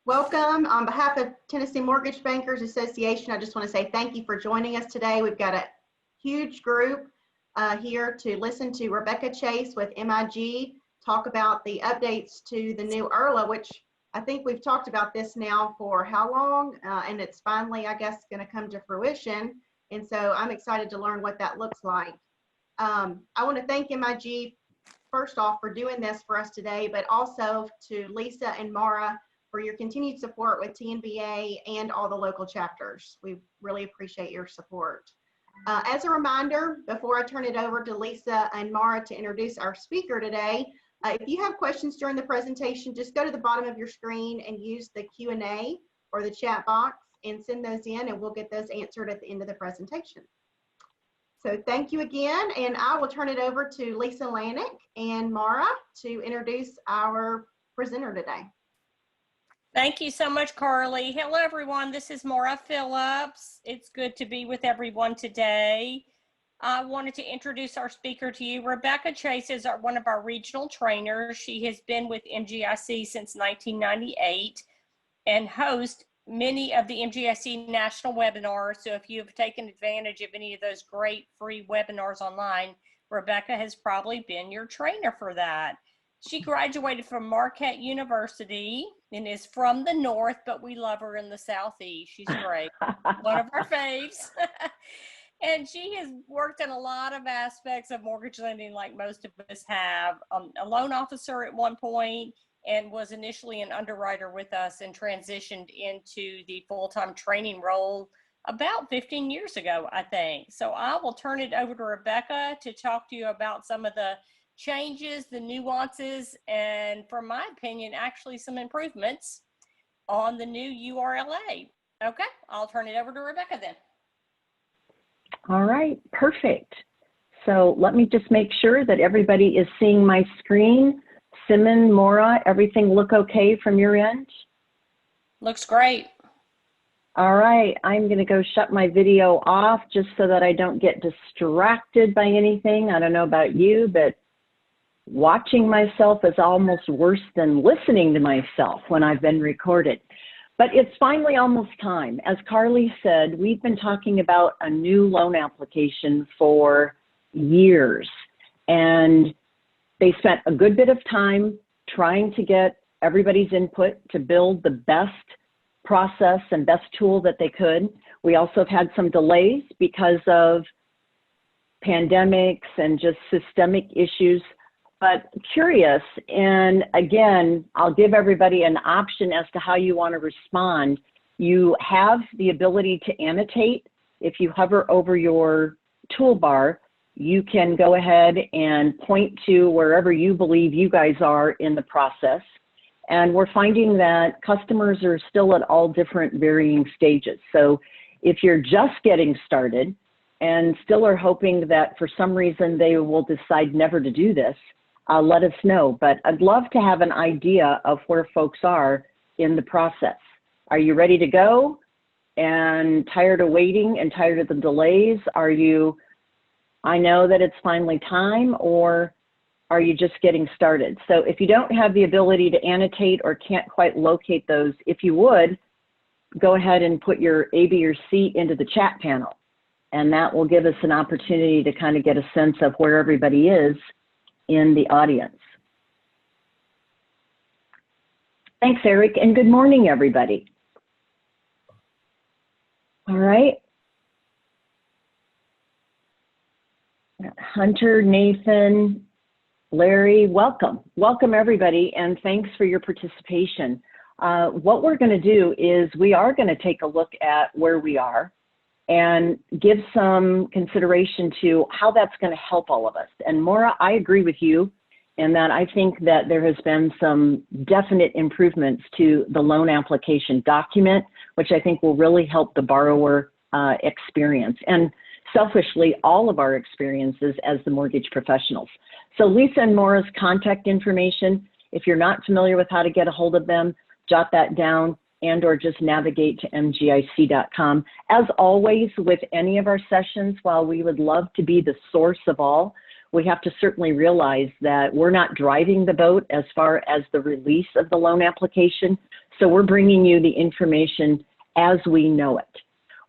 Welcome. On behalf of Tennessee Mortgage Bankers Association, I just want to say thank you for joining us today. We've got a huge group here to listen to Rebecca Chase with MIG talk about the updates to the new URLA, which I think we've talked about this now for how long, and it's finally, I guess, going to come to fruition. And so I'm excited to learn what that looks like. I want to thank MIG first off for doing this for us today, but also to Lisa and Mara for your continued support with TNMBA and all the local chapters. We really appreciate your support. As a reminder, before I turn it over to Lisa and Mara to introduce our speaker today, if you have questions during the presentation, just go to the bottom of your screen and use the Q&A or the chat box and send those in, and we'll get those answered at the end of the presentation. So thank you again, and I will turn it over to Lisa Lanick and Mara to introduce our presenter today. Thank you so much, Carly. Hello, everyone. This is Maura Phillips. It's good to be with everyone today. I wanted to introduce our speaker to you. Rebecca Chase is one of our regional trainers. She has been with MGIC since 1998 and hosts many of the MGIC national webinars. So if you have taken advantage of any of those great free webinars online, Rebecca has probably been your trainer for that. She graduated from Marquette University and is from the North, but we love her in the Southeast. She's great. One of our faves. And she has worked in a lot of aspects of mortgage lending like most of us have. A loan officer at one point, and was initially an underwriter with us and transitioned into the full-time training role about 15 years ago, I think. So I will turn it over to Rebecca to talk to you about some of the changes, the nuances, and from my opinion, actually some improvements on the new URLA. Okay, I'll turn it over to Rebecca then. All right, perfect. So let me just make sure that everybody is seeing my screen. Simon, Maura, everything look okay from your end? Looks great. All right, I'm gonna go shut my video off just so that I don't get distracted by anything. I don't know about you, but watching myself is almost worse than listening to myself when I've been recorded. But it's finally almost time. As Carly said, we've been talking about a new loan application for years. And they spent a good bit of time trying to get everybody's input to build the best process and best tool that they could. We also have had some delays because of pandemics and just systemic issues. But curious, and again, I'll give everybody an option as to how you want to respond. You have the ability to annotate. If you hover over your toolbar, you can go ahead and point to wherever you believe you guys are in the process. And we're finding that customers are still at all different varying stages. So if you're just getting started and still are hoping that for some reason they will decide never to do this, let us know. But I'd love to have an idea of where folks are in the process. Are you ready to go and tired of waiting and tired of the delays? Are you, I know that it's finally time, or are you just getting started? So if you don't have the ability to annotate or can't quite locate those, if you would, go ahead and put your A, B, or C into the chat panel. And that will give us an opportunity to kind of get a sense of where everybody is in the audience. Thanks, Eric, and good morning, everybody. All right. Hunter, Nathan, Larry, welcome. Welcome, everybody, and thanks for your participation. What we're going to do is we are going to take a look at where we are and give some consideration to how that's going to help all of us. And Maura, I agree with you in that I think that there has been some definite improvements to the loan application document, which I think will really help the borrower experience, and selfishly, all of our experiences as the mortgage professionals. So Lisa and Maura's contact information, if you're not familiar with how to get a hold of them, jot that down and or just navigate to mgic.com. As always, with any of our sessions, while we would love to be the source of all, we have to certainly realize that we're not driving the boat as far as the release of the loan application. So we're bringing you the information as we know it.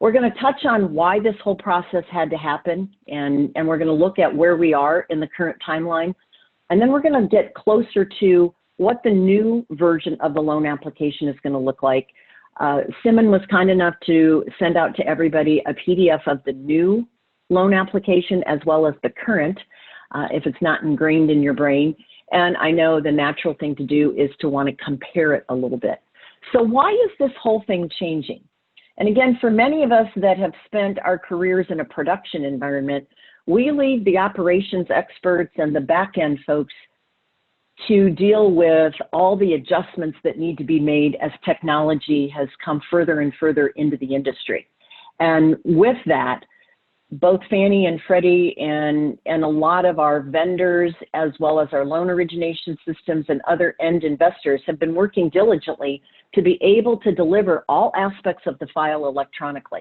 We're going to touch on why this whole process had to happen, and we're going to look at where we are in the current timeline. And then we're going to get closer to what the new version of the loan application is going to look like. Simon was kind enough to send out to everybody a PDF of the new loan application as well as the current, if it's not ingrained in your brain. And I know the natural thing to do is to want to compare it a little bit. So why is this whole thing changing? And again, for many of us that have spent our careers in a production environment, we leave the operations experts and the back-end folks to deal with all the adjustments that need to be made as technology has come further and further into the industry. And with that, both Fannie and Freddie and a lot of our vendors, as well as our loan origination systems and other end investors, have been working diligently to be able to deliver all aspects of the file electronically.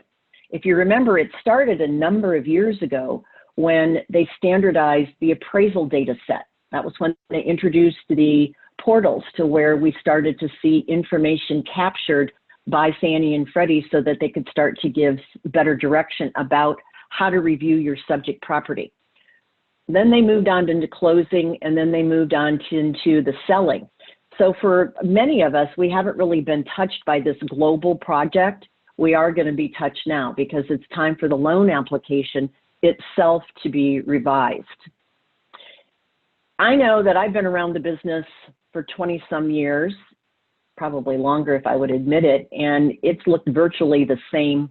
If you remember, it started a number of years ago when they standardized the appraisal data set. That was when they introduced the portals to where we started to see information captured by Fannie and Freddie so that they could start to give better direction about how to review your subject property. Then they moved on into closing, and then they moved on into the selling. So for many of us, we haven't really been touched by this global project. We are going to be touched now because it's time for the loan application itself to be revised. I know that I've been around the business for 20 some years, probably longer if I would admit it, and it's looked virtually the same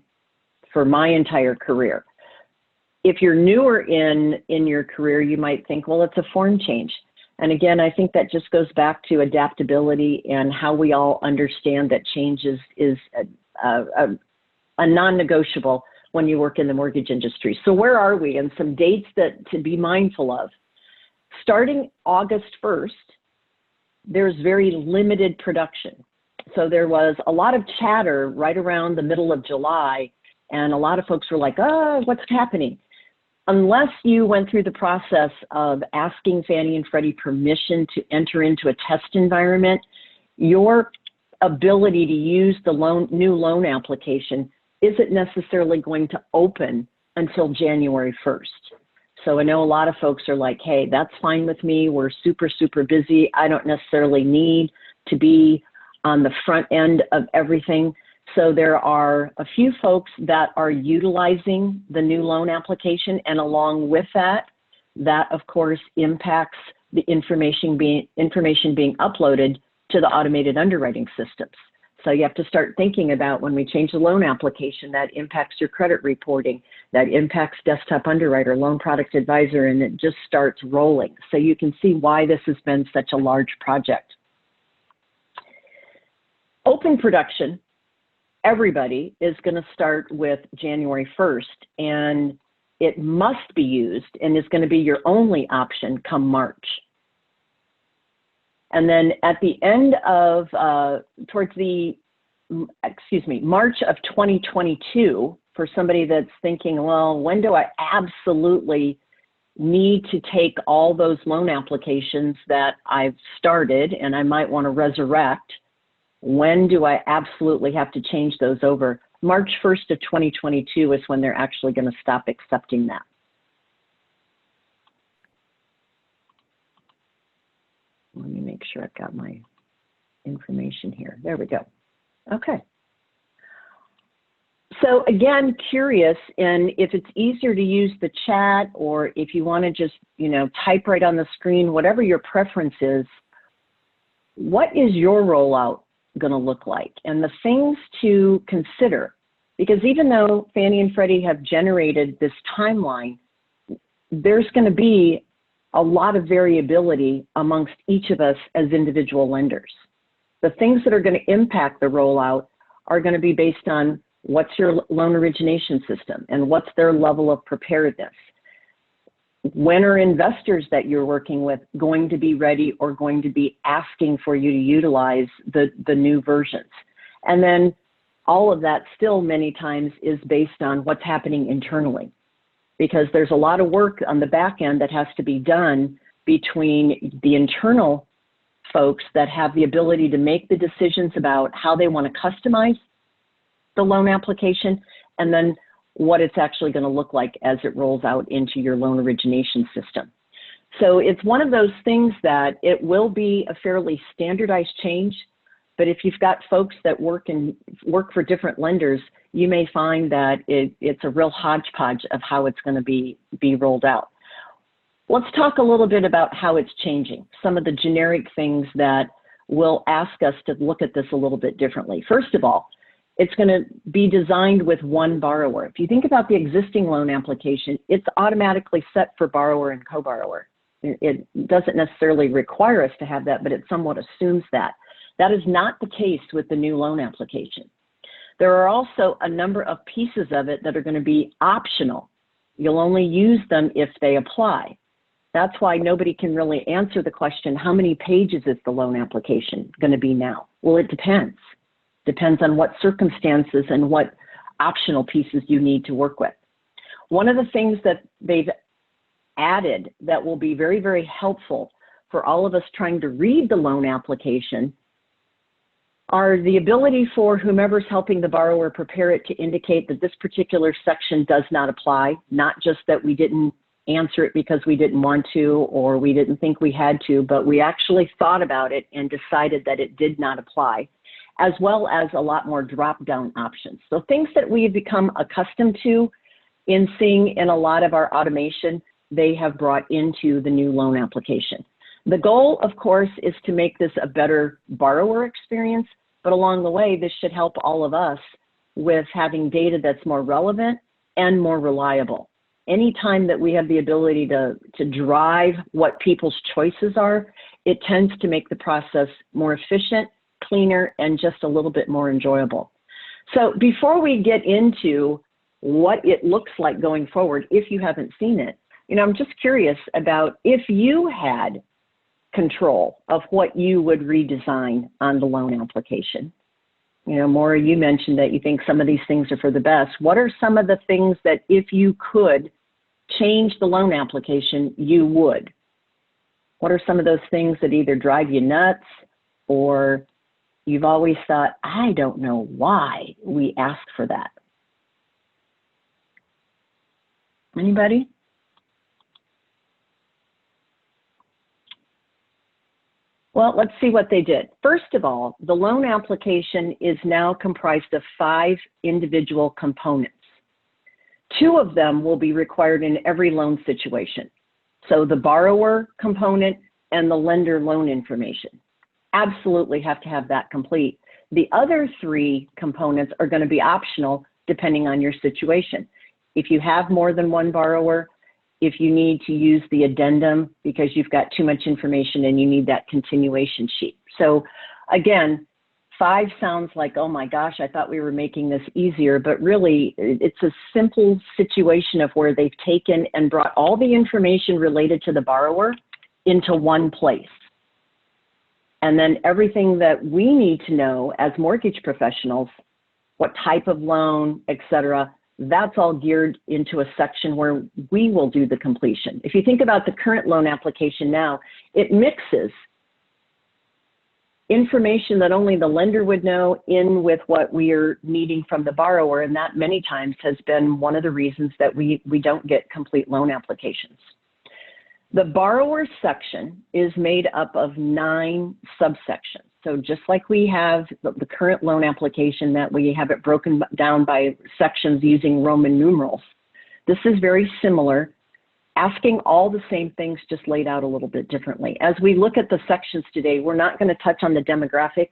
for my entire career. If you're newer in your career, you might think, well, it's a form change. And again, I think that just goes back to adaptability and how we all understand that change is a non-negotiable when you work in the mortgage industry. So where are we? And some dates that to be mindful of. Starting August 1st, there's very limited production. So there was a lot of chatter right around the middle of July, and a lot of folks were like, oh, what's happening? Unless you went through the process of asking Fannie and Freddie permission to enter into a test environment, your ability to use the new loan application isn't necessarily going to open until January 1st. So I know a lot of folks are like, hey, that's fine with me. We're super, super busy. I don't necessarily need to be on the front end of everything. So there are a few folks that are utilizing the new loan application, and along with that, that of course impacts the information being uploaded to the automated underwriting systems. So you have to start thinking about when we change the loan application, that impacts your credit reporting, that impacts Desktop Underwriter, Loan Product Advisor, and it just starts rolling. So you can see why this has been such a large project. Open production, everybody is going to start with January 1st, and it must be used and is going to be your only option come March. And then at the end of, towards the, March of 2022, for somebody that's thinking, well, when do I absolutely need to take all those loan applications that I've started and I might want to resurrect? When do I absolutely have to change those over? March 1st of 2022 is when they're actually going to stop accepting that. Let me make sure I've got my information here. There we go. Okay. So again, curious, and if it's easier to use the chat or if you want to just, type right on the screen, whatever your preference is, what is your rollout going to look like? And the things to consider, because even though Fannie and Freddie have generated this timeline, there's going to be a lot of variability amongst each of us as individual lenders. The things that are going to impact the rollout are going to be based on what's your loan origination system and what's their level of preparedness. When are investors that you're working with going to be ready or going to be asking for you to utilize the new versions? And then all of that still many times is based on what's happening internally. because there's a lot of work on the back end that has to be done between the internal folks that have the ability to make the decisions about how they want to customize the loan application, and then what it's actually going to look like as it rolls out into your loan origination system. So it's one of those things that it will be a fairly standardized change, but if you've got folks that work for different lenders, you may find that it's a real hodgepodge of how it's going to be rolled out. Let's talk a little bit about how it's changing, some of the generic things that will ask us to look at this a little bit differently. First of all, it's going to be designed with one borrower. If you think about the existing loan application, it's automatically set for borrower and co-borrower. It doesn't necessarily require us to have that, but it somewhat assumes that. That is not the case with the new loan application. There are also a number of pieces of it that are going to be optional. You'll only use them if they apply. That's why nobody can really answer the question, how many pages is the loan application going to be now? Well, it depends. Depends on what circumstances and what optional pieces you need to work with. One of the things that they've added that will be very, very helpful for all of us trying to read the loan application are the ability for whomever's helping the borrower prepare it to indicate that this particular section does not apply, not just that we didn't answer it because we didn't want to or we didn't think we had to, but we actually thought about it and decided that it did not apply, as well as a lot more drop-down options. So things that we've become accustomed to in seeing in a lot of our automation, they have brought into the new loan application. The goal, of course, is to make this a better borrower experience, but along the way, this should help all of us with having data that's more relevant and more reliable. Anytime that we have the ability to drive what people's choices are, it tends to make the process more efficient, cleaner, and just a little bit more enjoyable. So before we get into what it looks like going forward, if you haven't seen it, I'm just curious about if you had control of what you would redesign on the loan application. Maura, you mentioned that you think some of these things are for the best. What are some of the things that if you could change the loan application, you would? What are some of those things that either drive you nuts or you've always thought, I don't know why we asked for that? Anybody? Well, let's see what they did. First of all, the loan application is now comprised of 5 individual components. 2 of them will be required in every loan situation. So the borrower component and the lender loan information. Absolutely have to have that complete. The other 3 components are going to be optional depending on your situation. If you have more than one borrower, if you need to use the addendum because you've got too much information and you need that continuation sheet. So again, 5 sounds like, oh my gosh, I thought we were making this easier, but really it's a simple situation of where they've taken and brought all the information related to the borrower into one place. And then everything that we need to know as mortgage professionals, what type of loan, et cetera, that's all geared into a section where we will do the completion. If you think about the current loan application now, it mixes information that only the lender would know in with what we are needing from the borrower, and that many times has been one of the reasons that we don't get complete loan applications. The borrower section is made up of 9 subsections. So just like we have the current loan application that we have it broken down by sections using Roman numerals, this is very similar, asking all the same things just laid out a little bit differently. As we look at the sections today, we're not going to touch on the demographics.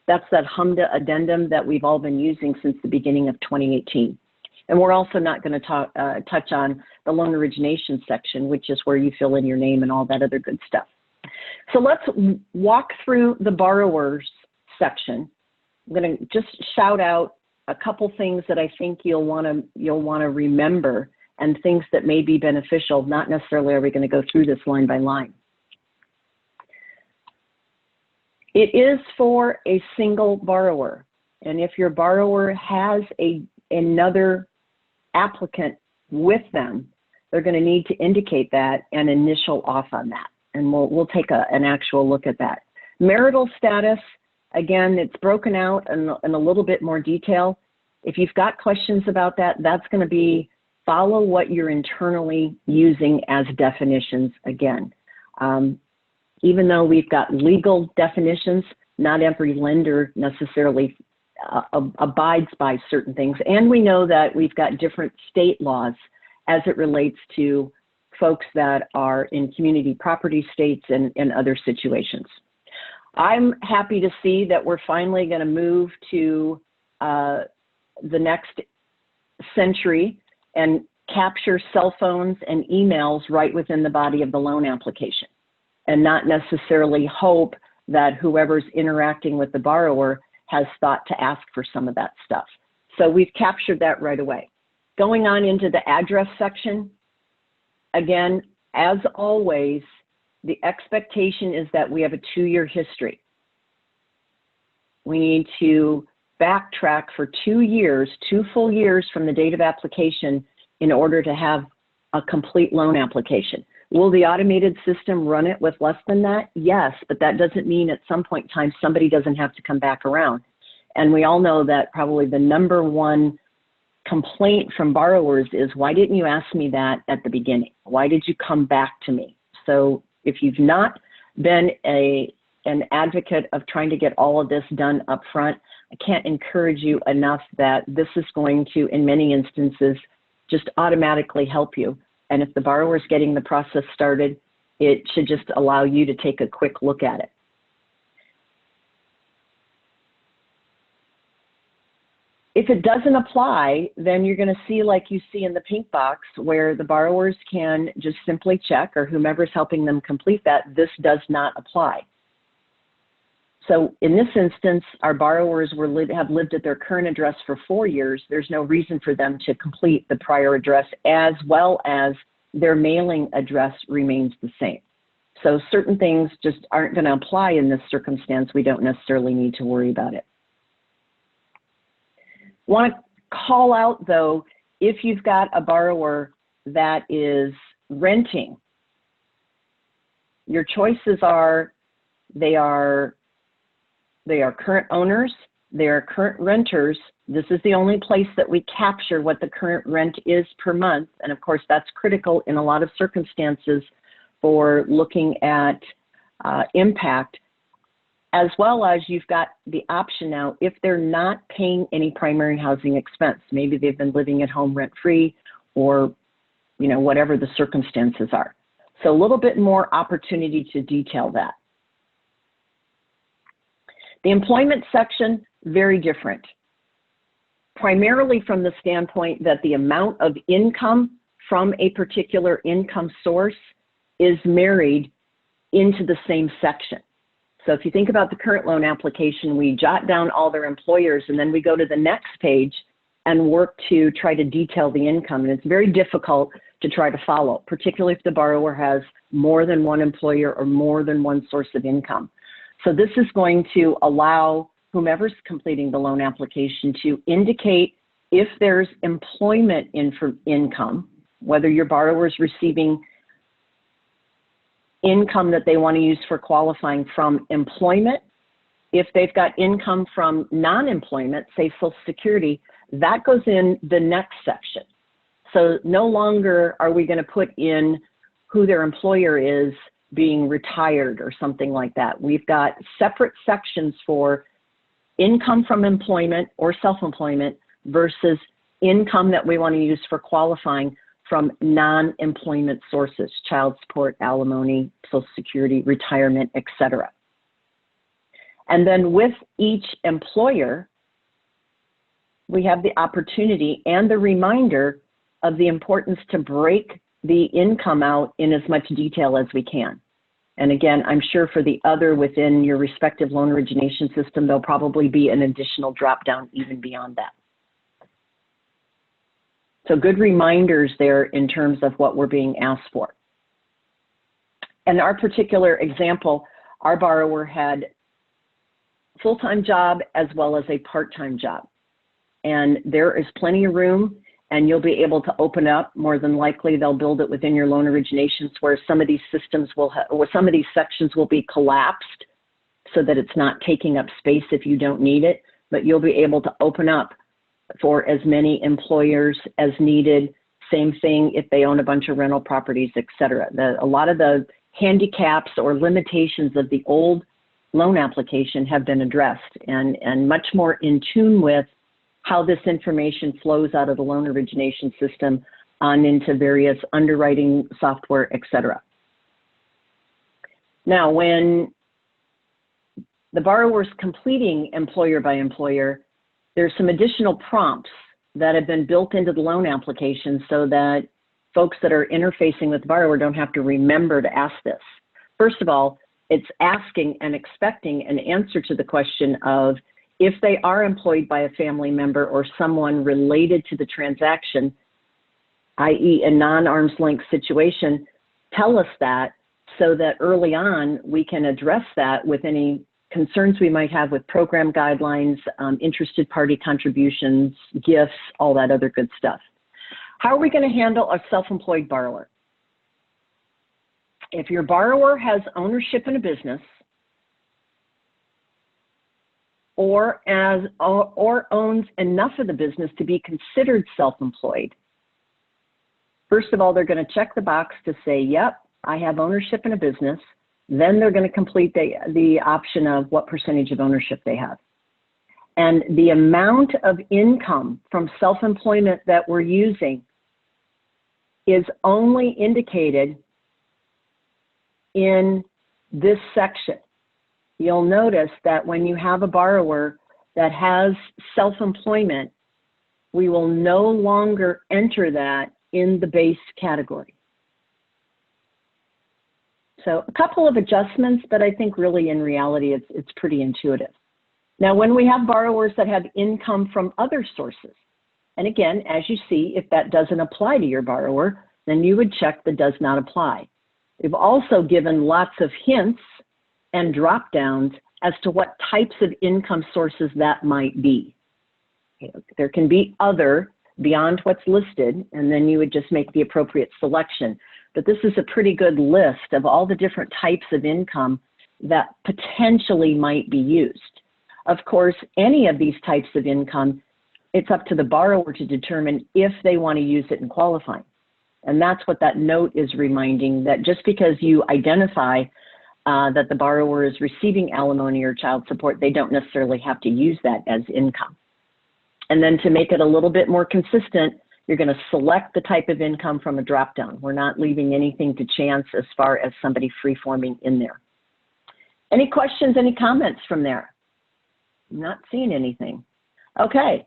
That's that HMDA addendum that we've all been using since the beginning of 2018. And we're also not going to touch on the loan origination section, which is where you fill in your name and all that other good stuff. So let's walk through the borrowers section. I'm going to just shout out a couple things that I think you'll want to remember and things that may be beneficial. Not necessarily are we going to go through this line by line. It is for a single borrower. And if your borrower has another applicant with them, they're going to need to indicate that and initial off on that. And we'll take an actual look at that. Marital status, again, it's broken out in a little bit more detail. If you've got questions about that, that's going to be follow what you're internally using as definitions again. Even though we've got legal definitions, not every lender necessarily abides by certain things. And we know that we've got different state laws as it relates to folks that are in community property states and in other situations. I'm happy to see that we're finally going to move to the next century and capture cell phones and emails right within the body of the loan application, and not necessarily hope that whoever's interacting with the borrower has thought to ask for some of that stuff. So we've captured that right away. Going on into the address section, again, as always, the expectation is that we have a 2-year history. We need to backtrack for 2 years, 2 full years from the date of application in order to have a complete loan application. Will the automated system run it with less than that? Yes, but that doesn't mean at some point in time somebody doesn't have to come back around. And we all know that probably the an complaint from borrowers is, why didn't you ask me that at the beginning? Why did you come back to me? So if you've not been an advocate of trying to get all of this done up front, I can't encourage you enough that this is going to, in many instances, just automatically help you. And if the borrower is getting the process started, it should just allow you to take a quick look at it. If it doesn't apply, then you're going to see, like you see in the pink box, where the borrowers can just simply check, or whomever's helping them complete that, this does not apply. So in this instance, our borrowers have lived at their current address for 4 years. There's no reason for them to complete the prior address, as well as their mailing address remains the same. So certain things just aren't going to apply in this circumstance. We don't necessarily need to worry about it. Want to call out, though, if you've got a borrower that is renting, your choices are they are current owners, they are current renters. This is the only place that we capture what the current rent is per month. And of course, that's critical in a lot of circumstances for looking at impact, as well as you've got the option now, if they're not paying any primary housing expense, maybe they've been living at home rent-free, or whatever the circumstances are. So a little bit more opportunity to detail that. The employment section, very different. Primarily from the standpoint that the amount of income from a particular income source is married into the same section. So if you think about the current loan application, we jot down all their employers, and then we go to the next page and work to try to detail the income. And it's very difficult to try to follow, particularly if the borrower has more than one employer or more than one source of income. So this is going to allow whomever's completing the loan application to indicate if there's employment income, whether your borrower is receiving income that they want to use for qualifying from employment. If they've got income from non-employment, say Social Security, that goes in the next section. So no longer are we going to put in who their employer is, being retired or something like that. We've got separate sections for income from employment or self-employment versus income that we want to use for qualifying from non-employment sources, child support, alimony, Social Security, retirement, etc. And then with each employer, we have the opportunity and the reminder of the importance to break the income out in as much detail as we can. And again, I'm sure for the other within your respective loan origination system, there'll probably be an additional drop down even beyond that. So good reminders there in terms of what we're being asked for. In our particular example, our borrower had a full-time job as well as a part-time job. And there is plenty of room and you'll be able to open up. More than likely, they'll build it within your loan originations where some of these systems will or some of these sections will be collapsed so that it's not taking up space if you don't need it, but you'll be able to open up for as many employers as needed. Same thing if they own a bunch of rental properties, et cetera. A lot of the handicaps or limitations of the old loan application have been addressed and much more in tune with how this information flows out of the loan origination system on into various underwriting software, et cetera. Now, when the borrower's completing employer by employer, there's some additional prompts that have been built into the loan application so that folks that are interfacing with the borrower don't have to remember to ask this. First of all, it's asking and expecting an answer to the question of, if they are employed by a family member or someone related to the transaction, i.e. a non-arm's length situation, tell us that so that early on we can address that with any concerns we might have with program guidelines, interested party contributions, gifts, all that other good stuff. How are we going to handle a self-employed borrower? If your borrower has ownership in a business, or owns enough of the business to be considered self-employed, first of all, they're going to check the box to say, yep, I have ownership in a business. Then they're going to complete the option of what percentage of ownership they have. And the amount of income from self-employment that we're using is only indicated in this section. You'll notice that when you have a borrower that has self-employment, we will no longer enter that in the base category. So a couple of adjustments, but I think really in reality, it's pretty intuitive. Now, when we have borrowers that have income from other sources, and again, as you see, if that doesn't apply to your borrower, then you would check the does not apply. We've also given lots of hints and drop downs as to what types of income sources that might be. There can be other beyond what's listed, and then you would just make the appropriate selection. But this is a pretty good list of all the different types of income that potentially might be used. Of course, any of these types of income, it's up to the borrower to determine if they want to use it in qualifying. And that's what that note is reminding, that just because you identify that the borrower is receiving alimony or child support, they don't necessarily have to use that as income. And then to make it a little bit more consistent, you're going to select the type of income from a drop-down. We're not leaving anything to chance as far as somebody free-forming in there. Any questions, any comments from there? I'm not seeing anything. Okay,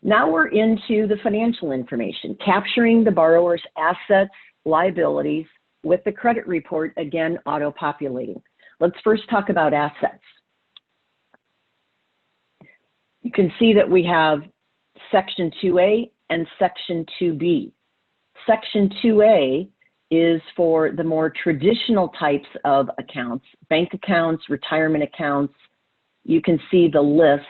now we're into the financial information, capturing the borrower's assets, liabilities, with the credit report, again, auto-populating. Let's first talk about assets. You can see that we have Section 2A and Section 2B. Section 2A is for the more traditional types of accounts, bank accounts, retirement accounts. You can see the list,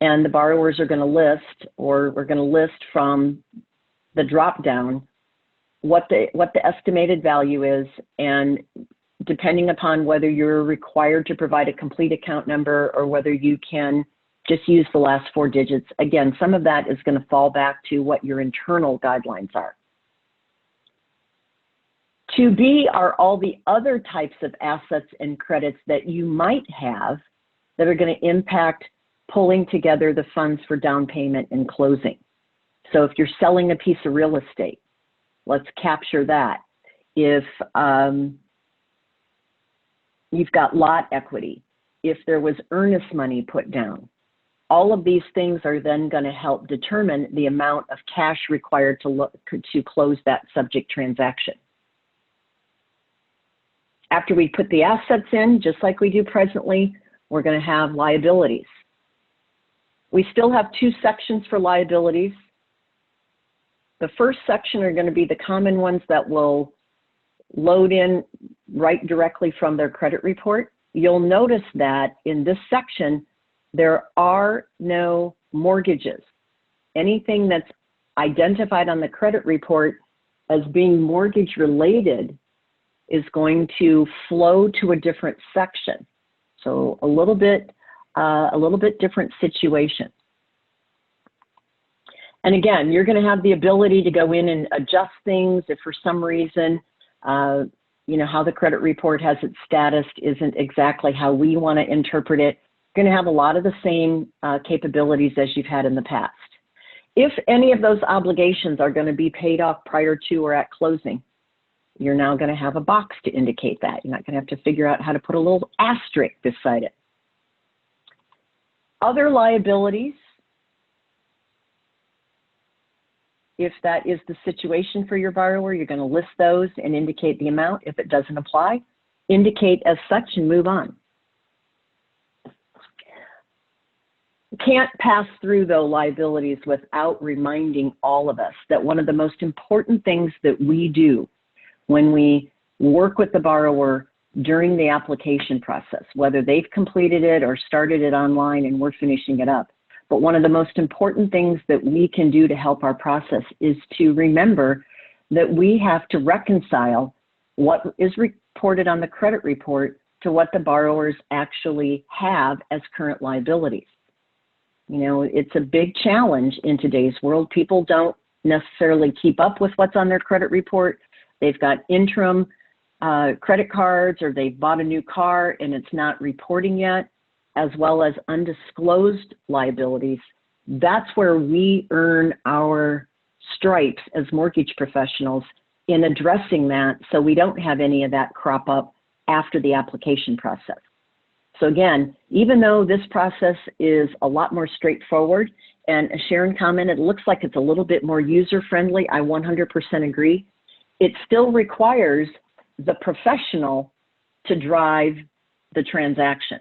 and the borrowers are going to list, or we're going to list from the drop-down what the estimated value is, and depending upon whether you're required to provide a complete account number or whether you can just use the last 4 digits. Again, some of that is going to fall back to what your internal guidelines are. 2B are all the other types of assets and credits that you might have that are going to impact pulling together the funds for down payment and closing. So if you're selling a piece of real estate, let's capture that. If you've got lot equity, if there was earnest money put down, all of these things are then going to help determine the amount of cash required to close that subject transaction. After we put the assets in, just like we do presently, we're going to have liabilities. We still have 2 sections for liabilities. The first section are going to be the common ones that will load in right directly from their credit report. You'll notice that in this section, there are no mortgages. Anything that's identified on the credit report as being mortgage related is going to flow to a different section. So a little bit different situation. And again, you're going to have the ability to go in and adjust things if for some reason, you know, how the credit report has its status isn't exactly how we want to interpret it. You're going to have a lot of the same capabilities as you've had in the past. If any of those obligations are going to be paid off prior to or at closing, you're now going to have a box to indicate that. You're not going to have to figure out how to put a little asterisk beside it. Other liabilities, if that is the situation for your borrower, you're going to list those and indicate the amount. If it doesn't apply, indicate as such and move on. Can't pass through, though, liabilities without reminding all of us that one of the most important things that we do when we work with the borrower during the application process, whether they've completed it or started it online and we're finishing it up, but one of the most important things that we can do to help our process is to remember that we have to reconcile what is reported on the credit report to what the borrowers actually have as current liabilities. You know, it's a big challenge in today's world. People don't necessarily keep up with what's on their credit report. They've got interim credit cards, or they've bought a new car and it's not reporting yet, as well as undisclosed liabilities. That's where we earn our stripes as mortgage professionals in addressing that, so we don't have any of that crop up after the application process. So again, even though this process is a lot more straightforward, and Sharon commented, it looks like it's a little bit more user-friendly, I 100% agree, it still requires the professional to drive the transaction,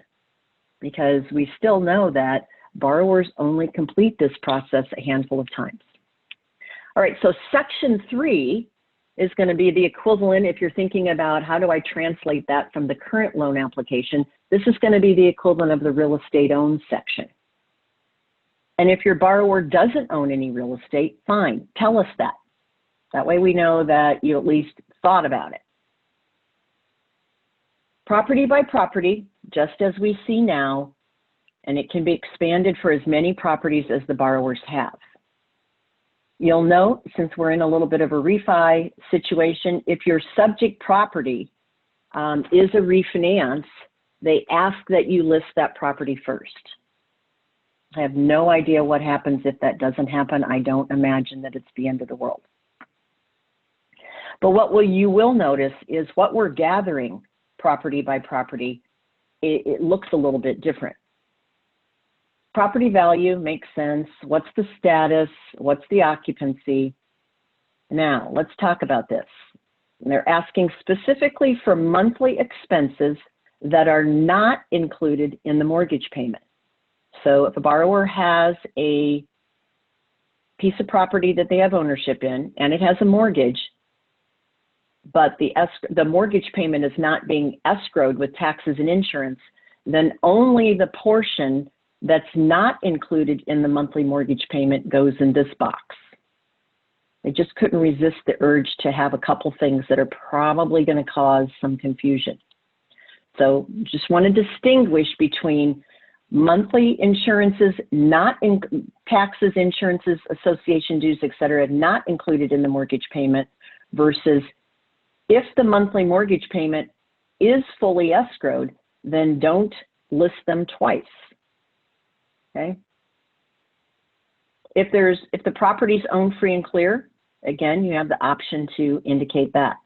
because we still know that borrowers only complete this process a handful of times. All right, so section 3 is going to be the equivalent, if you're thinking about how do I translate that from the current loan application, this is going to be the equivalent of the real estate owned section. And if your borrower doesn't own any real estate, fine, tell us that. That way we know that you at least thought about it. Property by property, just as we see now, and it can be expanded for as many properties as the borrowers have. You'll note, since we're in a little bit of a refi situation, if your subject property is a refinance, they ask that you list that property first. I have no idea what happens if that doesn't happen. I don't imagine that it's the end of the world. But what you will notice is what we're gathering property by property, it looks a little bit different. Property value makes sense. What's the status? What's the occupancy? Now, let's talk about this. They're asking specifically for monthly expenses that are not included in the mortgage payment. So if a borrower has a piece of property that they have ownership in and it has a mortgage, but the mortgage payment is not being escrowed with taxes and insurance, then only the portion that's not included in the monthly mortgage payment goes in this box. They just couldn't resist the urge to have a couple things that are probably going to cause some confusion. So just want to distinguish between monthly insurances, not in taxes, insurances, association dues, et cetera, not included in the mortgage payment, versus if the monthly mortgage payment is fully escrowed, then don't list them twice. Okay. If the property's owned free and clear, again, you have the option to indicate that.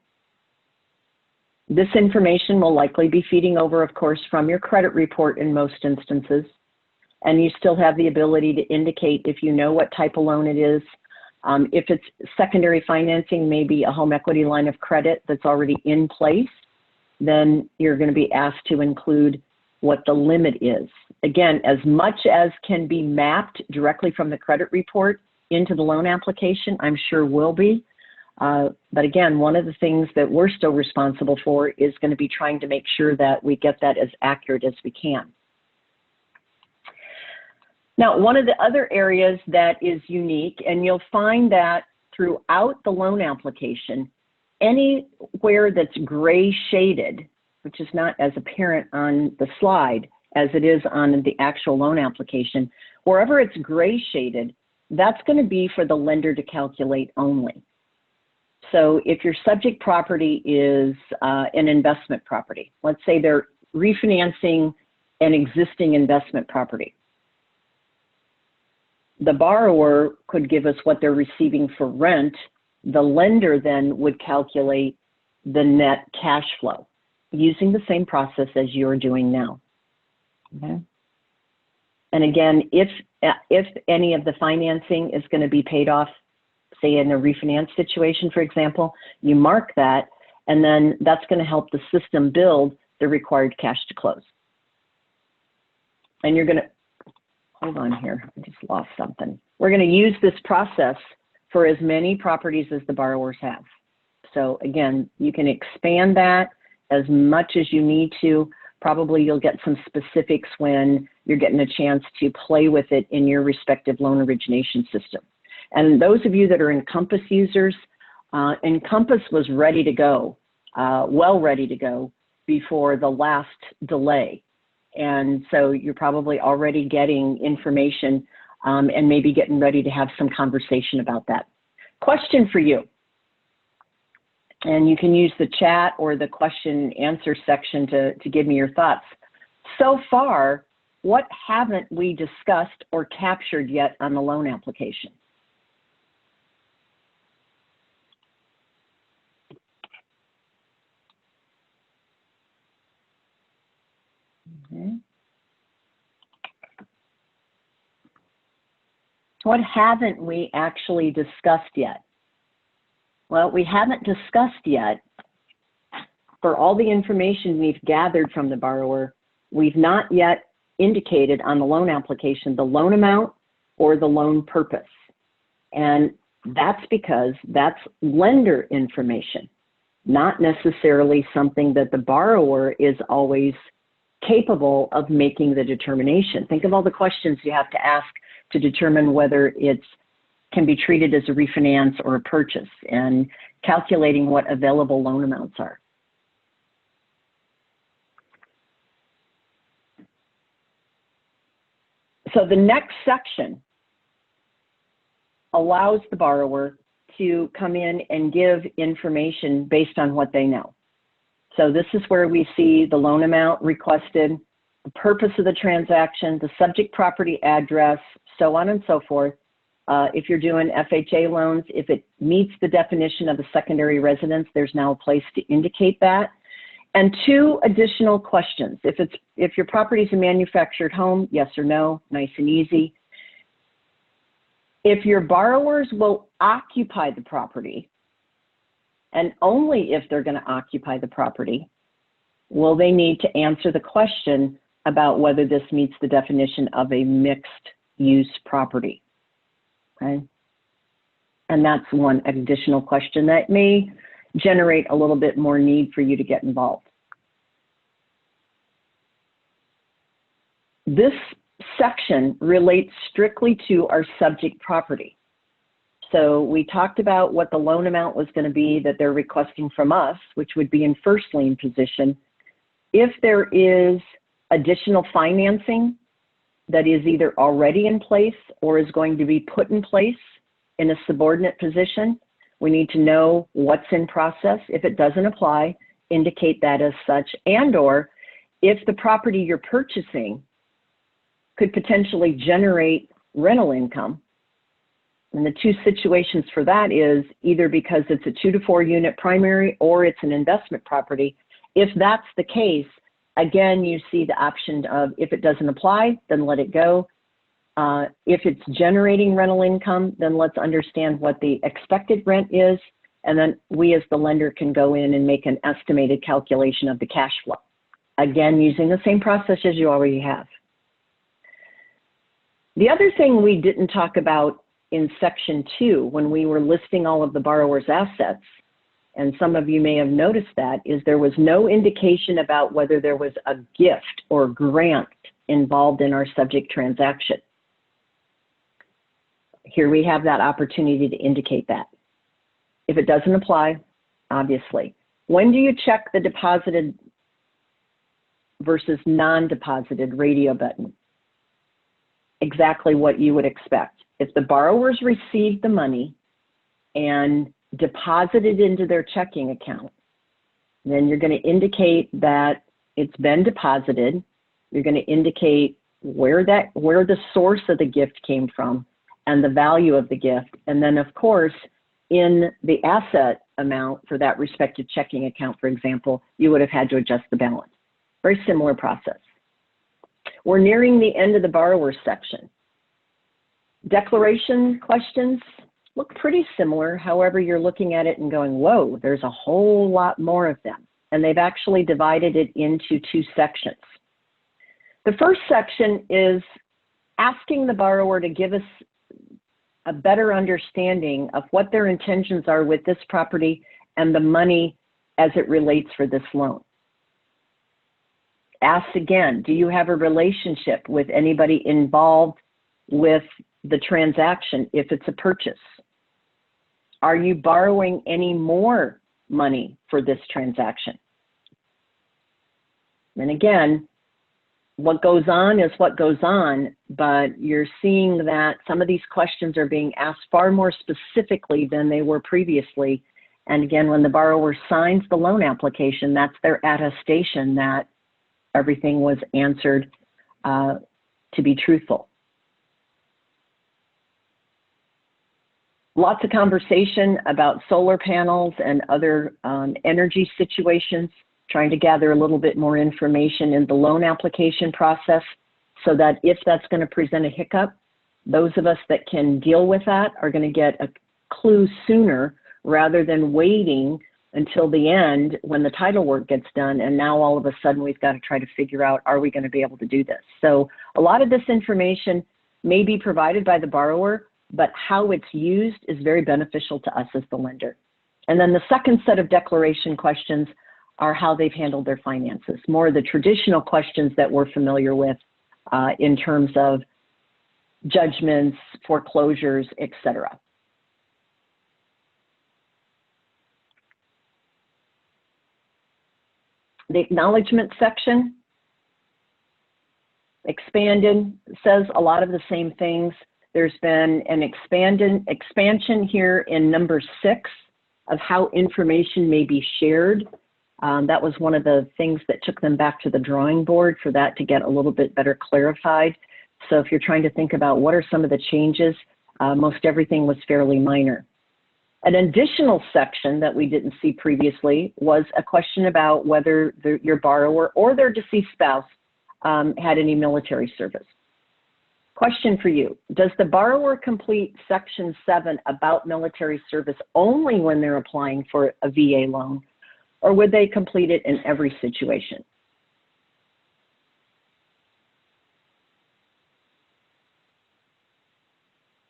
This information will likely be feeding over, of course, from your credit report in most instances. And you still have the ability to indicate if you know what type of loan it is. If it's secondary financing, maybe a home equity line of credit that's already in place, then you're going to be asked to include what the limit is. Again, as much as can be mapped directly from the credit report into the loan application, I'm sure will be. But again, one of the things that we're still responsible for is going to be trying to make sure that we get that as accurate as we can. Now, one of the other areas that is unique, and you'll find that throughout the loan application, anywhere that's gray shaded, which is not as apparent on the slide as it is on the actual loan application, wherever it's gray shaded, that's going to be for the lender to calculate only. So if your subject property is an investment property, let's say they're refinancing an existing investment property, the borrower could give us what they're receiving for rent. The lender then would calculate the net cash flow using the same process as you're doing now. Okay. And again, if any of the financing is going to be paid off, say in a refinance situation, for example, you mark that, and then that's going to help the system build the required cash to close. And you're going to, hold on here, I just lost something. We're going to use this process for as many properties as the borrowers have. So again, you can expand that as much as you need to. Probably you'll get some specifics when you're getting a chance to play with it in your respective loan origination system. And those of you that are Encompass users, Encompass was ready to go, well ready to go before the last delay. And so you're probably already getting information and maybe getting ready to have some conversation about that. Question for you. And you can use the chat or the question and answer section to give me your thoughts. So far, what haven't we discussed or captured yet on the loan application? Okay. What haven't we actually discussed yet? Well, we haven't discussed yet, for all the information we've gathered from the borrower, we've not yet indicated on the loan application the loan amount or the loan purpose. And that's because that's lender information, not necessarily something that the borrower is always capable of making the determination. Think of all the questions you have to ask to determine whether it can be treated as a refinance or a purchase, and calculating what available loan amounts are. So the next section allows the borrower to come in and give information based on what they know. So this is where we see the loan amount requested, the purpose of the transaction, the subject property address, so on and so forth. If you're doing FHA loans, if it meets the definition of a secondary residence, there's now a place to indicate that. And 2 additional questions. If your property is a manufactured home, yes or no, nice and easy. If your borrowers will occupy the property, and only if they're going to occupy the property, will they need to answer the question about whether this meets the definition of a mixed use property. Okay. And that's one additional question that may generate a little bit more need for you to get involved. This section relates strictly to our subject property. So we talked about what the loan amount was going to be that they're requesting from us, which would be in first lien position. If there is additional financing that is either already in place or is going to be put in place in a subordinate position, we need to know what's in process. If it doesn't apply, indicate that as such. And or if the property you're purchasing could potentially generate rental income. And the 2 situations for that is either because it's a 2 to 4 unit primary or it's an investment property. If that's the case, again, you see the option of if it doesn't apply, then let it go. If it's generating rental income, then let's understand what the expected rent is. And then we as the lender can go in and make an estimated calculation of the cash flow. Again, using the same process as you already have. The other thing we didn't talk about in section 2 when we were listing all of the borrower's assets, and some of you may have noticed that, is there was no indication about whether there was a gift or grant involved in our subject transaction. here we have that opportunity to indicate that. If it doesn't apply, obviously. When do you check the deposited versus non-deposited radio button? Exactly what you would expect. If the borrowers received the money and deposited into their checking account, then you're going to indicate that it's been deposited. You're going to indicate where the source of the gift came from and the value of the gift. And then, of course, in the asset amount for that respective checking account, for example, you would have had to adjust the balance. Very similar process. We're nearing the end of the borrower section. Declaration questions look pretty similar. However, you're looking at it and going, whoa, there's a whole lot more of them. And they've actually divided it into two sections. The first section is asking the borrower to give us a better understanding of what their intentions are with this property and the money as it relates for this loan. Ask again, do you have a relationship with anybody involved with the transaction if it's a purchase? Are you borrowing any more money for this transaction? And again, what goes on is what goes on, but you're seeing that some of these questions are being asked far more specifically than they were previously. And again, when the borrower signs the loan application, that's their attestation that everything was answered to be truthful. Lots of conversation about solar panels and other energy situations, trying to gather a little bit more information in the loan application process so that if that's going to present a hiccup, those of us that can deal with that are going to get a clue sooner rather than waiting until the end when the title work gets done. And now all of a sudden we've got to try to figure out, are we going to be able to do this? So a lot of this information may be provided by the borrower, but how it's used is very beneficial to us as the lender. And then the second set of declaration questions are how they've handled their finances, more of the traditional questions that we're familiar with in terms of judgments, foreclosures, etc. The acknowledgement section, expanded, says a lot of the same things. There's been an expansion here in number 6 of how information may be shared. That was one of the things that took them back to the drawing board for that to get a little bit better clarified. So if you're trying to think about what are some of the changes, most everything was fairly minor. An additional section that we didn't see previously was a question about whether your borrower or their deceased spouse had any military service. Question for you, does the borrower complete section 7 about military service only when they're applying for a VA loan, or would they complete it in every situation?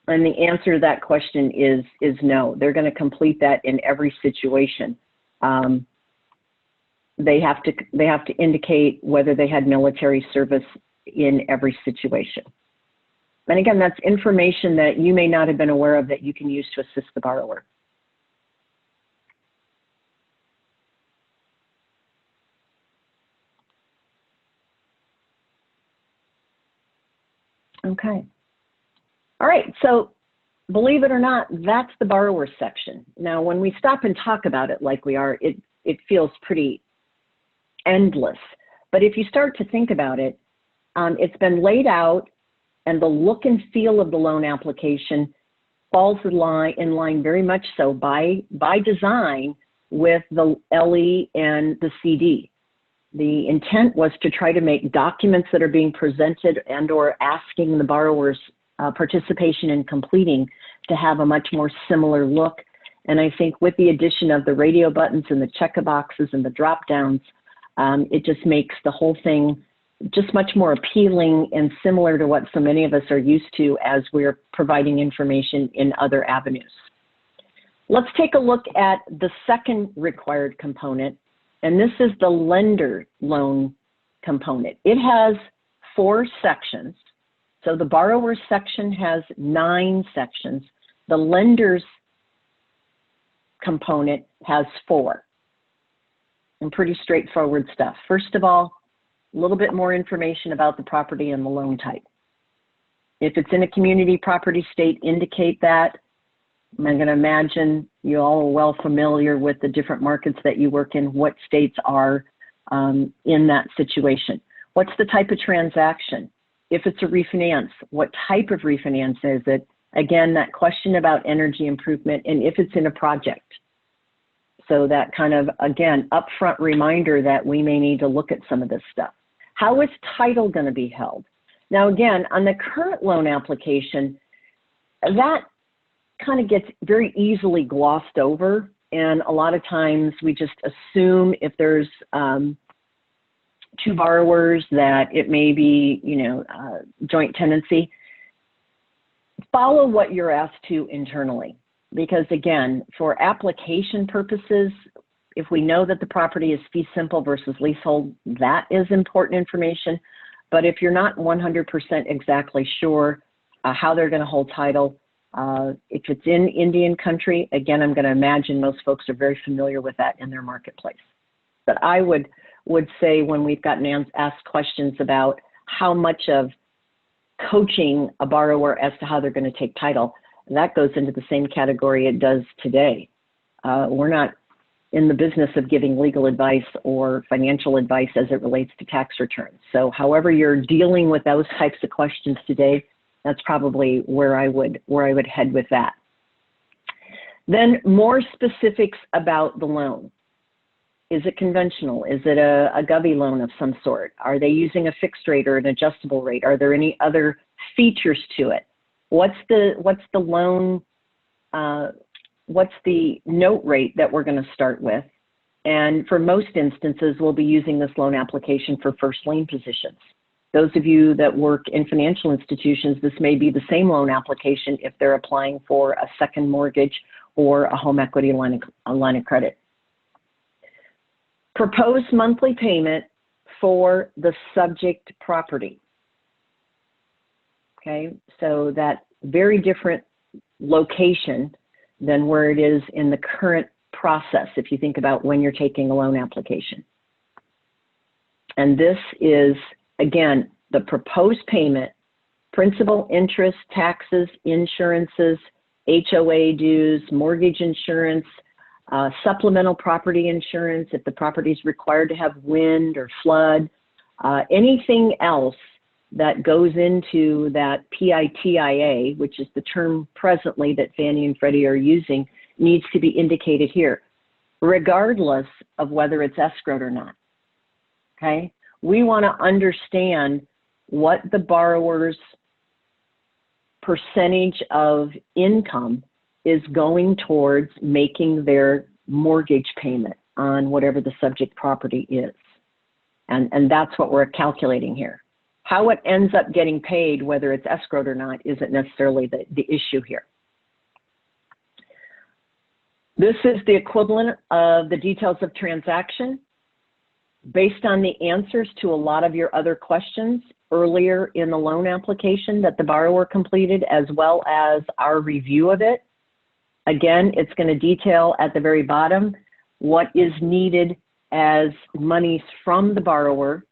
And the answer to that question is no. They're going to complete that in every situation. They have to indicate whether they had military service in every situation. And again, that's information that you may not have been aware of that you can use to assist the borrower. Okay. All right, so believe it or not, that's the borrower section. Now, when we stop and talk about it like we are, it feels pretty endless. But if you start to think about it, it's been laid out, and the look and feel of the loan application falls in line very much so by design with the LE and the CD. The intent was to try to make documents that are being presented and or asking the borrower's participation in completing to have a much more similar look. And I think with the addition of the radio buttons and the check boxes and the drop downs, it just makes the whole thing just much more appealing and similar to what so many of us are used to as we're providing information in other avenues. Let's take a look at the second required component, and this is the lender loan component. It has 4 sections. So the borrower section has 9 sections. The lender's component has 4. And pretty straightforward stuff. First of all, a little bit more information about the property and the loan type. If it's in a community property state, indicate that. I'm going to imagine you all are well familiar with the different markets that you work in, what states are in that situation. What's the type of transaction? If it's a refinance, what type of refinance is it? Again, that question about energy improvement, and if it's in a project. So that kind of, again, upfront reminder that we may need to look at some of this stuff. How is title going to be held? Now, again, on the current loan application, that kind of gets very easily glossed over. And a lot of times we just assume if there's 2 borrowers that it may be, joint tenancy. Follow what you're asked to internally. Because again, for application purposes, if we know that the property is fee simple versus leasehold, that is important information. But if you're not 100% exactly sure how they're going to hold title, if it's in Indian country, again, I'm going to imagine most folks are very familiar with that in their marketplace. But I would say when we've gotten asked questions about how much of coaching a borrower as to how they're going to take title, that goes into the same category it does today. We're not in the business of giving legal advice or financial advice as it relates to tax returns. So however you're dealing with those types of questions today, that's probably where I would head with that. Then more specifics about the loan. Is it conventional? Is it a govy loan of some sort? Are they using a fixed rate or an adjustable rate? Are there any other features to it? What's the loan, what's the note rate that we're going to start with? And for most instances, we'll be using this loan application for first lien positions. Those of you that work in financial institutions, this may be the same loan application if they're applying for a second mortgage or a home equity line of credit. Proposed monthly payment for the subject property. Okay, so that very different location than where it is in the current process, if you think about when you're taking a loan application. And this is, again, the proposed payment, principal, interest, taxes, insurances, HOA dues, mortgage insurance, supplemental property insurance, if the property is required to have wind or flood, anything else that goes into that PITIA, which is the term presently that Fannie and Freddie are using, needs to be indicated here, regardless of whether it's escrowed or not, okay? We want to understand what the borrower's percentage of income is going towards making their mortgage payment on whatever the subject property is. And that's what we're calculating here. How it ends up getting paid, whether it's escrowed or not, isn't necessarily the issue here. This is the equivalent of the details of transaction based on the answers to a lot of your other questions earlier in the loan application that the borrower completed, as well as our review of it. Again, it's going to detail at the very bottom what is needed as monies from the borrower,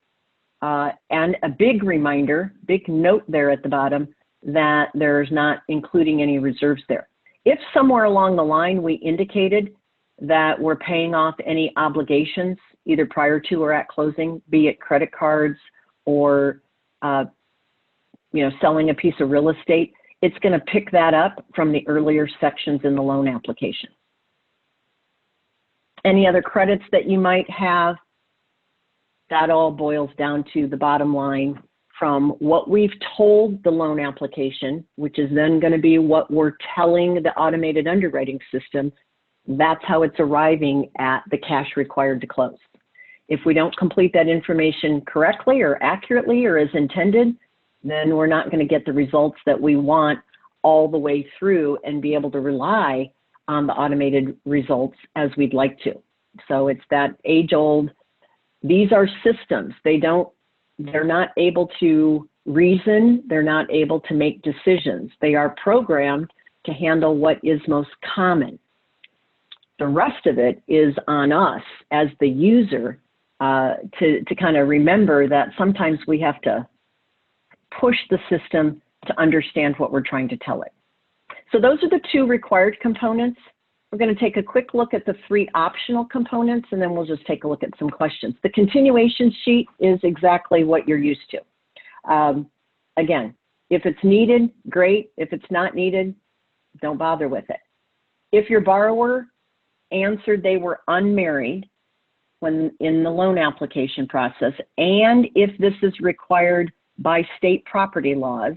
and a big reminder, big note there at the bottom, that there's not including any reserves there. If somewhere along the line we indicated that we're paying off any obligations, either prior to or at closing, be it credit cards or selling a piece of real estate, it's going to pick that up from the earlier sections in the loan application. Any other credits that you might have, that all boils down to the bottom line from what we've told the loan application, which is then going to be what we're telling the automated underwriting system. That's how it's arriving at the cash required to close. If we don't complete that information correctly or accurately or as intended, then we're not going to get the results that we want all the way through and be able to rely on the automated results as we'd like to. So it's that age-old, these are systems. They're not able to reason, they're not able to make decisions. They are programmed to handle what is most common. The rest of it is on us as the user to kind of remember that sometimes we have to push the system to understand what we're trying to tell it. So those are the 2 required components. We're going to take a quick look at the 3 optional components, and then we'll just take a look at some questions. The continuation sheet is exactly what you're used to. Again, if it's needed, great. If it's not needed, don't bother with it. If your borrower answered they were unmarried when in the loan application process, and if this is required by state property laws,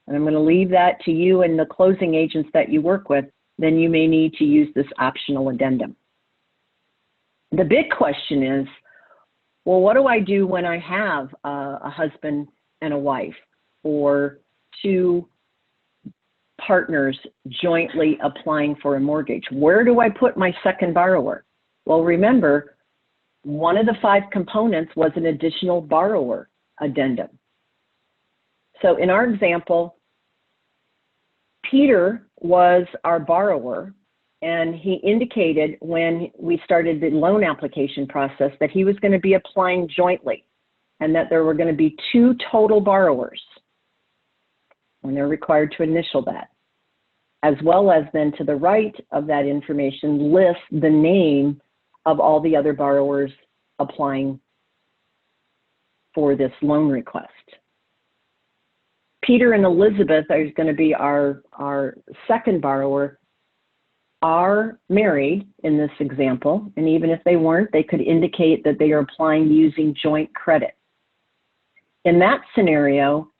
and I'm going to leave that to you and the closing agents that you work with, then you may need to use this optional addendum. The big question is, well, what do I do when I have a husband and a wife, or 2 partners jointly applying for a mortgage? Where do I put my second borrower? Well, remember, one of the 5 components was an additional borrower addendum. So in our example, Peter was our borrower, and he indicated when we started the loan application process that he was going to be applying jointly, and that there were going to be 2 total borrowers, and they're required to initial that, as well as then to the right of that information list the name of all the other borrowers applying for this loan request. Peter and Elizabeth are going to be our second borrower, are married in this example, and even if they weren't, they could indicate that they are applying using joint credit. In that scenario,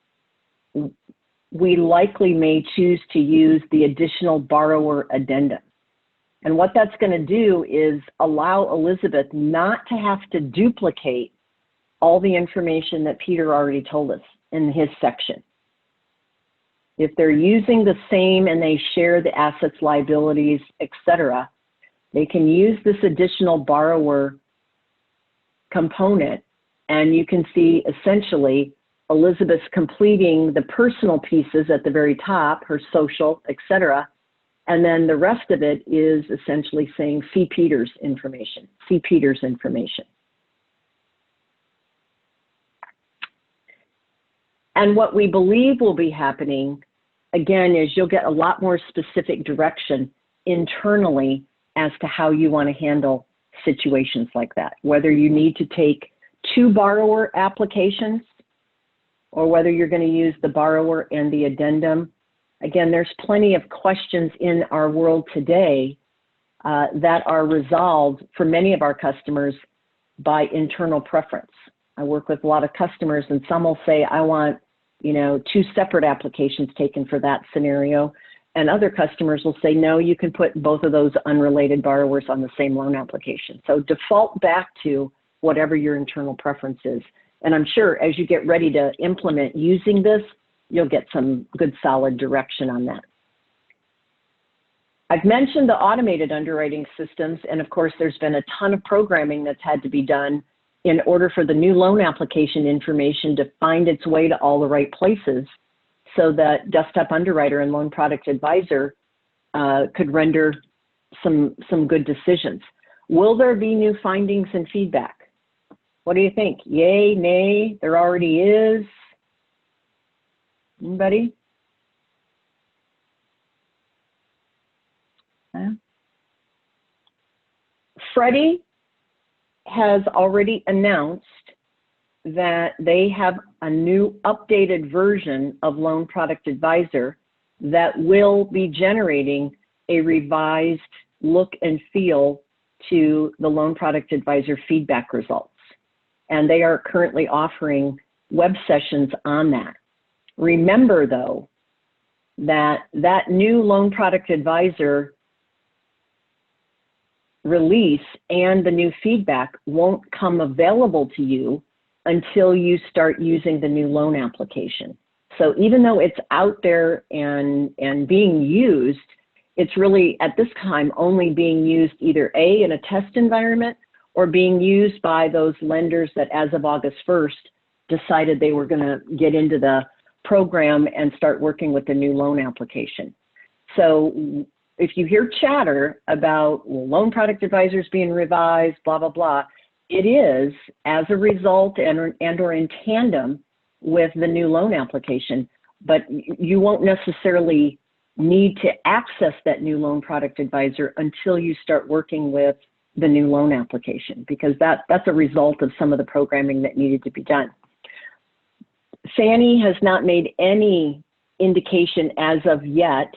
we likely may choose to use the additional borrower addendum. And what that's going to do is allow Elizabeth not to have to duplicate all the information that Peter already told us in his section. If they're using the same and they share the assets, liabilities, etc., they can use this additional borrower component, and you can see essentially Elizabeth's completing the personal pieces at the very top, her social, etc., and then the rest of it is essentially saying see Peter's information, see Peter's information. And what we believe will be happening, again, is you'll get a lot more specific direction internally as to how you want to handle situations like that, whether you need to take 2 borrower applications or whether you're going to use the borrower and the addendum. Again, there's plenty of questions in our world today that are resolved for many of our customers by internal preference. I work with a lot of customers, and some will say, I want, 2 separate applications taken for that scenario. And other customers will say, no, you can put both of those unrelated borrowers on the same loan application. So default back to whatever your internal preference is. And I'm sure as you get ready to implement using this, you'll get some good solid direction on that. I've mentioned the automated underwriting systems, and of course there's been a ton of programming that's had to be done in order for the new loan application information to find its way to all the right places so that Desktop Underwriter and Loan Product Advisor could render some good decisions. Will there be new findings and feedback? What do you think? Yay, nay, there already is? Anybody? Freddie has already announced that they have a new updated version of Loan Product Advisor that will be generating a revised look and feel to the Loan Product Advisor feedback results. And they are currently offering web sessions on that. Remember though, that new Loan Product Advisor release and the new feedback won't come available to you until you start using the new loan application. So even though it's out there and being used, it's really at this time only being used either A, in a test environment, or being used by those lenders that as of August 1st decided they were going to get into the program and start working with the new loan application. So if you hear chatter about loan product advisors being revised, blah, blah, blah, it is as a result and or in tandem with the new loan application, but you won't necessarily need to access that new loan product advisor until you start working with the new loan application, because that's a result of some of the programming that needed to be done. Fannie has not made any indication as of yet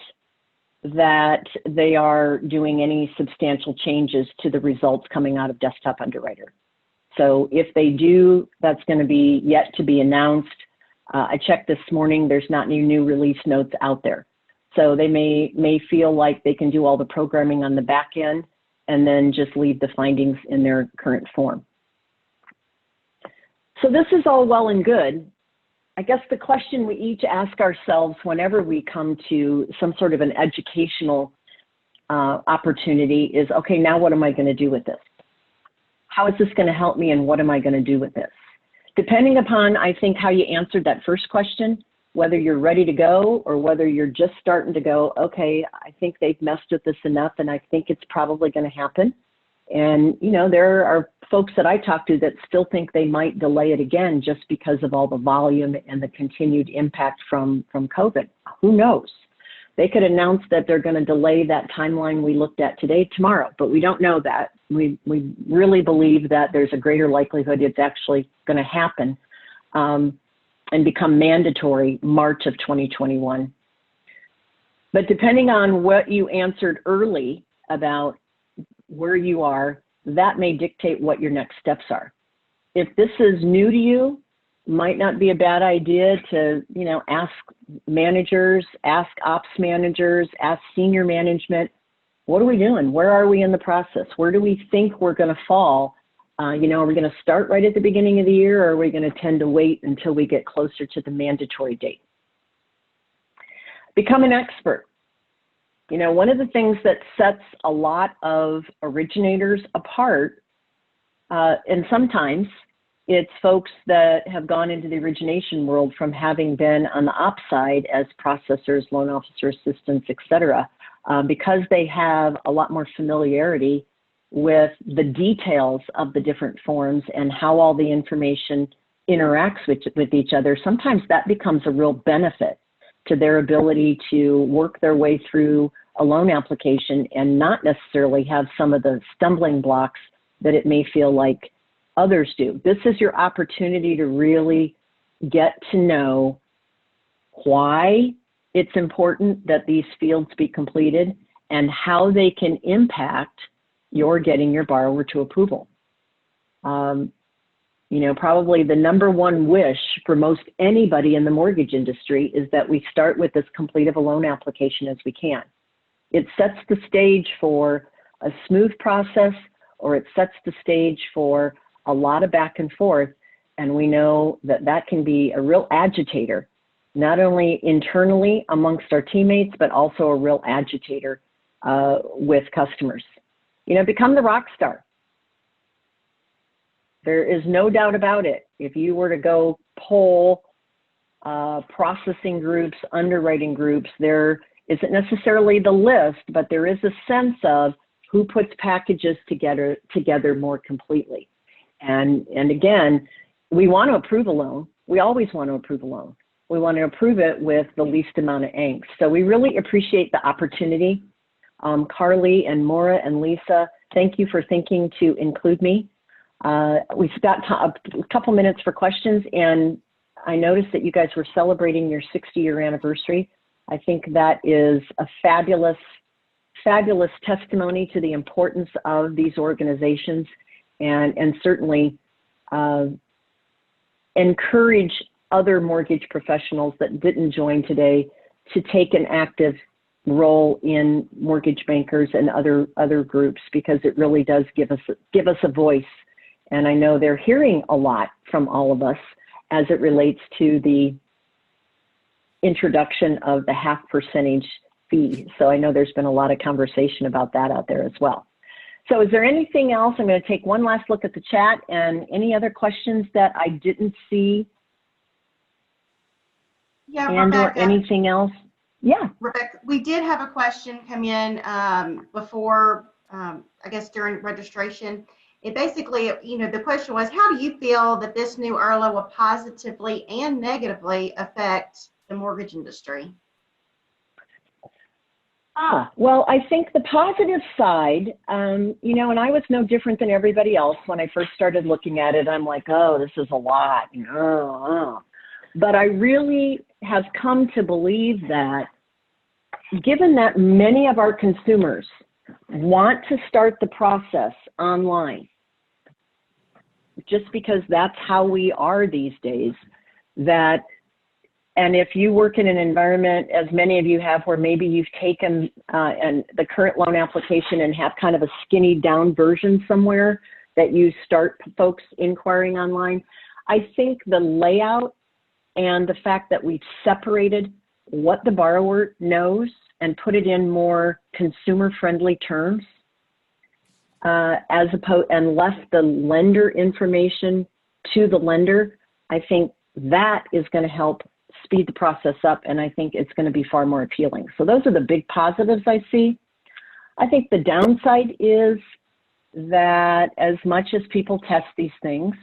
that they are doing any substantial changes to the results coming out of Desktop Underwriter. So if they do, that's going to be yet to be announced. I checked this morning, there's not any new release notes out there. So they may feel like they can do all the programming on the back end and then just leave the findings in their current form. So this is all well and good. I guess the question we each ask ourselves whenever we come to some sort of an educational opportunity is, okay, now what am I going to do with this? How is this going to help me, and what am I going to do with this? Depending upon, I think, how you answered that first question, whether you're ready to go or whether you're just starting to go, okay, I think they've messed with this enough and I think it's probably going to happen. And, you know, there are folks that I talk to that still think they might delay it again just because of all the volume and the continued impact from COVID. Who knows? They could announce that they're going to delay that timeline we looked at today tomorrow, but we don't know that. We really believe that there's a greater likelihood it's actually going to happen and become mandatory March of 2021. But depending on what you answered early about where you are, that may dictate what your next steps are. If this is new to you, might not be a bad idea to, you know, ask managers, ask ops managers, ask senior management, what are we doing? Where are we in the process? Where do we think we're going to fall? You know, are we going to start right at the beginning of the year, or are we going to tend to wait until we get closer to the mandatory date? Become an expert. You know, one of the things that sets a lot of originators apart, and sometimes it's folks that have gone into the origination world from having been on the ops side as processors, loan officer assistants, et cetera, because they have a lot more familiarity with the details of the different forms and how all the information interacts with each other. Sometimes that becomes a real benefit to their ability to work their way through a loan application and not necessarily have some of the stumbling blocks that it may feel like others do. This is your opportunity to really get to know why it's important that these fields be completed and how they can impact your getting your borrower to approval. You know, probably the number one wish for most anybody in the mortgage industry is that we start with as complete of a loan application as we can. It sets the stage for a smooth process, or it sets the stage for a lot of back and forth. And we know that that can be a real agitator, not only internally amongst our teammates, but also a real agitator with customers. You know, become the rock star. There is no doubt about it. If you were to go poll processing groups, underwriting groups, there isn't necessarily the list, but there is a sense of who puts packages together more completely. And again, we want to approve a loan. We always want to approve a loan. We want to approve it with the least amount of angst. So we really appreciate the opportunity. Carly and Maura and Lisa, thank you for thinking to include me. We've got a couple minutes for questions, and I noticed that you guys were celebrating your 60-year anniversary. I think that is a fabulous, fabulous testimony to the importance of these organizations, and certainly encourage other mortgage professionals that didn't join today to take an active role in mortgage bankers and other groups, because it really does give us a voice. And I know they're hearing a lot from all of us as it relates to the introduction of the half% fee. So I know there's been a lot of conversation about that out there as well. So is there anything else? I'm going to take one last look at the chat, and any other questions that I didn't see Yeah, and or Rebecca. anything else. Yeah. Rebecca, we did have a question come in before, I guess during registration. It basically, the question was, how do you feel that this new URLA will positively and negatively affect the mortgage industry? Well, I think the positive side, and I was no different than everybody else when I first started looking at it. I'm like, oh, this is a lot. But I really have come to believe that given that many of our consumers want to start the process online, just because that's how we are these days, and if you work in an environment, as many of you have, where maybe you've taken and the current loan application and have kind of a skinny down version somewhere that you start folks inquiring online, I think the layout and the fact that we've separated what the borrower knows and put it in more consumer-friendly terms, and left the lender information to the lender, I think that is going to help speed the process up, and I think it's going to be far more appealing. So those are the big positives I see. I think the downside is that as much as people test these things,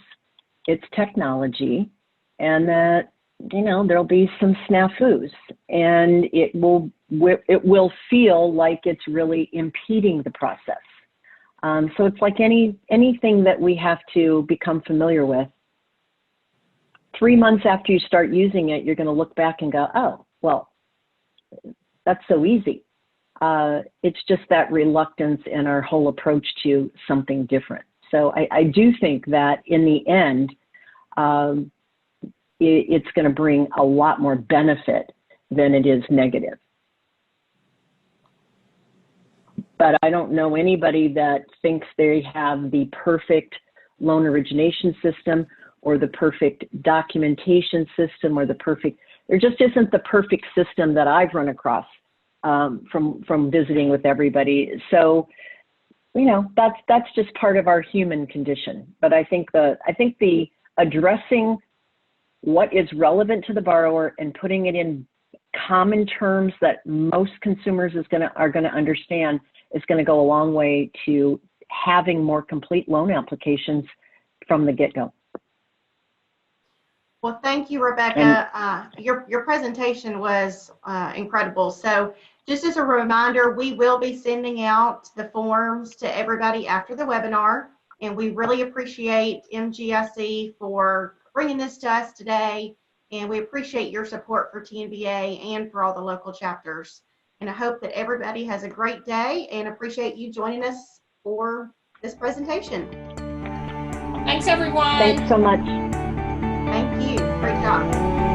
it's technology, and that there'll be some snafus, and it will feel like it's really impeding the process. So it's like anything that we have to become familiar with. 3 months after you start using it, you're going to look back and go, oh, well, that's so easy. It's just that reluctance in our whole approach to something different. So I do think that in the end, it's going to bring a lot more benefit than it is negative. But I don't know anybody that thinks they have the perfect loan origination system or the perfect documentation system or there just isn't the perfect system that I've run across from visiting with everybody. So, that's just part of our human condition. But I think the addressing what is relevant to the borrower and putting it in common terms that most consumers are going to understand is going to go a long way to having more complete loan applications from the get-go. Well, thank you, Rebecca. Your presentation was incredible. So just as a reminder, we will be sending out the forms to everybody after the webinar, and we really appreciate MGIC for bringing this to us today, and we appreciate your support for TNBA and for all the local chapters. And I hope that everybody has a great day, and appreciate you joining us for this presentation. Thanks, everyone. Thanks so much. Thank you. Great job.